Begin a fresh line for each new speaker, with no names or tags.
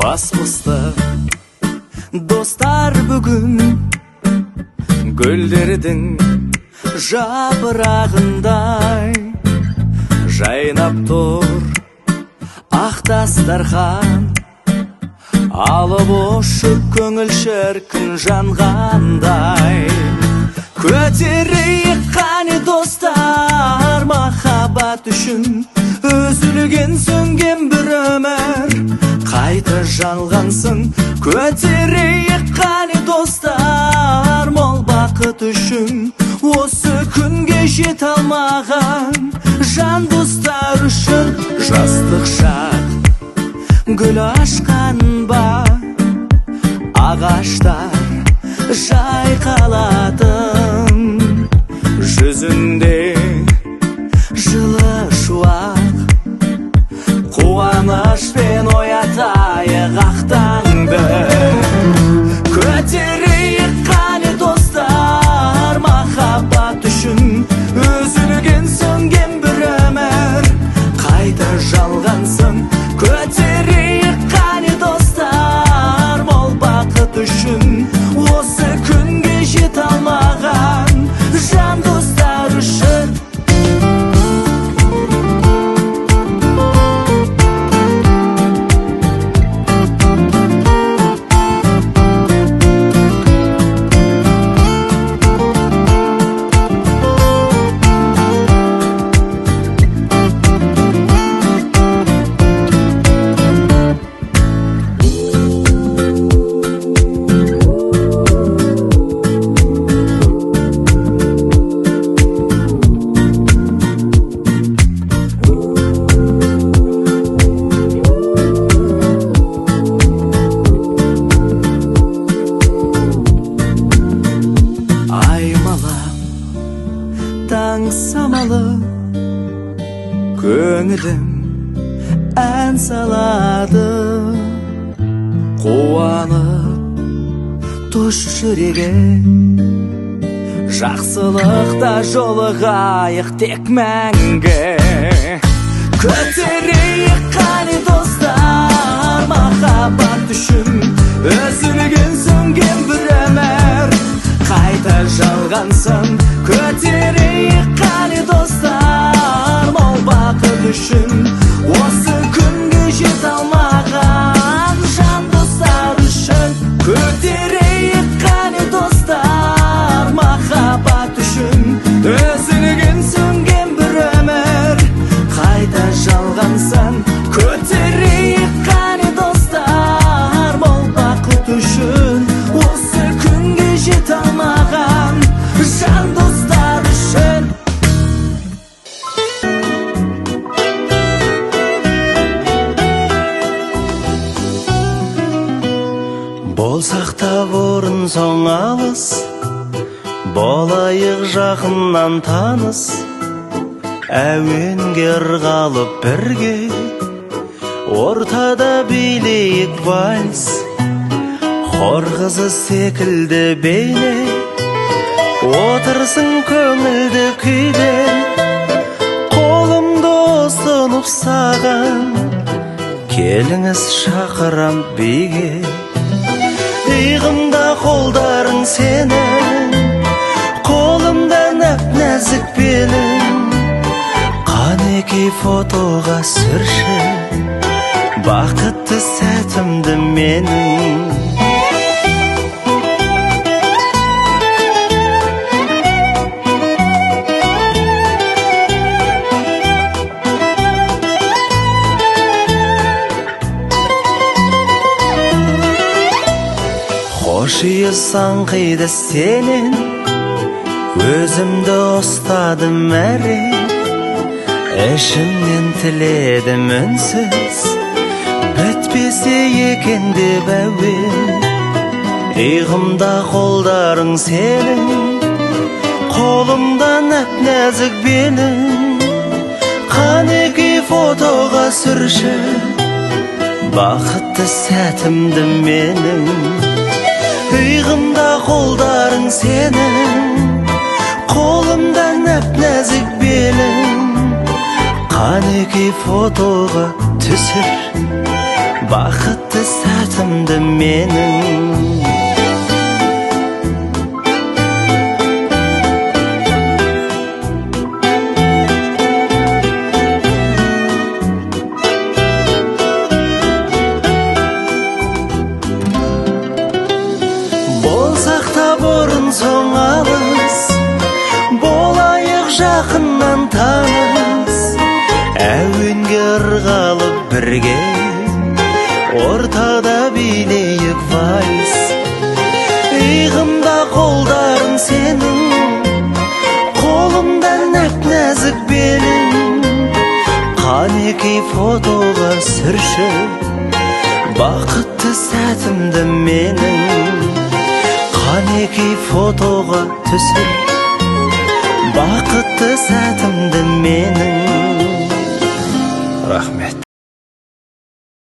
Basmısты dostlar bugün güllerдің жапырағындай жайнап тұр ақ дастархан алып ұшып көңіл шіркін жанғандай көтерейік қане достар махаббат үшін үзілген сөнген бір өмір қайта жанғансын көтерейік қане достар мол бақыт үшін осы күнге жете алмаған жан достар үшін жастық шақ гүл ашқан ба ағаштар жайқалатын жүзінде жылы шуақ қуанышпен оятайық ақ таңды көтерейік қане достар махаббат үшін үзілген сөнген бір өмір қайта жалғансын көтерейік қане достар мол бақыт үшін осы күнге жете алмаған жан достар үшін таң самалы көңілім ән салады қуанып тош жүрегі жақсылықта жолығайық тек мәңгі көтерейік қане достар махаббат үшін үзілген сөнген бір өмір қайта жалғансын көтерейік қане достар мол бақыт үшін осы күнге жете алмаған жан достар үшін көтерейік қане достар махаббат үшін үзілген сөнген бір өмір қайта жалғансын көтерейік қане достар мол бақыт үшін осы күнге жете алмаған жан достар үшін болсақ та бұрын соң алыс болайық жақыннан таныс әуенге ырғалып бірге ортада билейік вальс хор қызы секілді бейне отырсың көңілді күйде қолымды ұсынып саған келіңіз шақырам биге иығымда қолдарың сенің қолымда нәп-нәзік белің қанекей фотоға түсірші бақытты сәтімді менің Жиылсаң қайда сенен, өзімді ұстадым әрең, ішімнен тіледім үнсіз, бітпесе екен деп әуен. Иығымда қолдарың сенің, қолымда нәп-нәзік белің, қанекей фотоға сүрші бақытты сәтімді менің. Иығымда қолдарың сенің, қолымда нәп-нәзік белің, қанекей фотоға түсір бақытты сәтімді менің. Болсақ та бұрын соң алыс, болайық жақыннан таныс, әуенге ырғалып бірге, ортада билейік вальс. Иығымда қолдарың сенің, қолымда нәп-нәзік белің, қанекей фотоға сүрші бақытты сәтімді менің. Қанекей фотоға түсір бақытты сәтімді менің. Рахмет.